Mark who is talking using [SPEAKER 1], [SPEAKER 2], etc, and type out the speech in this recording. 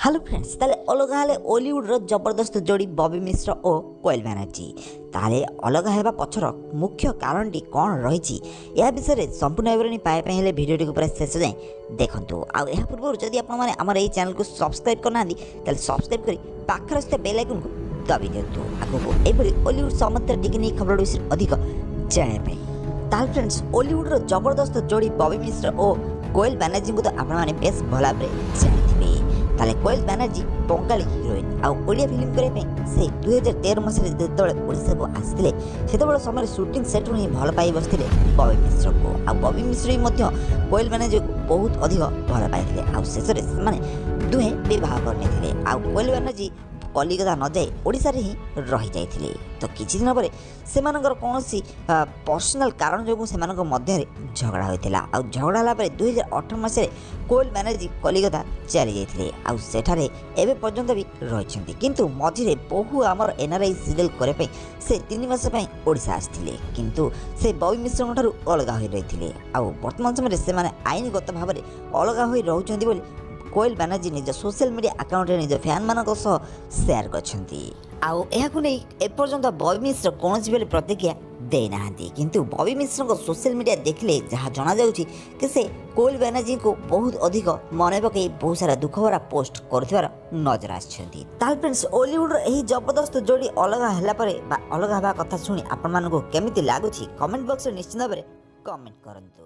[SPEAKER 1] Hello friends ताले अलगा हेले ओलीवुड्र जबरदस्त जोड़ी बॉबी मिश्र और कोयल बनर्जी ताले अलगा हेबा पछर मुख्य कारणटी कौन रही यह विषय संपूर्ण विवरणी पाइबा हेले भिडियोटी पूरा शेष जाए देखंतु आ यह पूर्व जदि आपण माने हमर एई चैनल को सब्सक्राइब करना ताले सब्सक्राइब करी पाखर स्थित बेल आइकन को दबी दियंतु आगो एबडी ओलीवुड समाचार टिकनी खबर विषय अधिक जाने पे ताल फ्रेंड्स ओलीवुड्र जबरदस्त जोड़ी बॉबी मिश्र और कोयल बनर्जी को तो आपण माने बेस भला जानिथिबे ताले कोयल बनर्जी बंगाली हिरोइन आड़िया फिल्म करने से 2013 मसीह जो ओडिशा को आसते से समय सुटिंग सेट्रु ही भल पाई बसते बॉबी मिश्र को आ बॉबी मिश्र भी कोयल बनर्जी को बहुत अधिक भल पाई शेष में दुहे बहुत करते कोयल बनर्जी कलिकता न जाए ओडिशा रे ही रही जाइथिले तो किछि दिन पर से कौन पर्सनाल कारण जो से मध्य झगड़ा होता आ झगड़ा होला 2018 मसीह कोयल बनर्जी कलिकता चली जाइथिले आ सेठारे एबे पर्यंत भी रही किंतु मझिरे बहु आमर एनआरआई सीरियल करे से 3 मास ओडिशा आसथिले किंतु से बॉबी मिश्र ठारू अलगा हो रही आ वर्तमान समय से आईनगत भाव में अलगा हो रहउछंती बोली कोयल बनर्जी निज सोशल मीडिया अकाउंट निज फैन मान सेयार करपर्यंत बॉबी मिश्र कौन बेले प्रतिक्रिया देना किंतु बॉबी मिश्र सोशल मीडिया देखले जहाँ जना जाउछि कि से कोयल बनर्जी को बहुत अधिक मन पकई बहुत सारा दुख भरा पोस्ट कर नजर आछंती ताल फ्रेंड्स ओलीवुड एही जबरदस्त जोड़ी अलग हैला परे बा अलग हवा कथा सुनी आपण मानको केमिति लागुछि कमेंट बॉक्स रे निश्चित भाबरे कमेंट करंतु।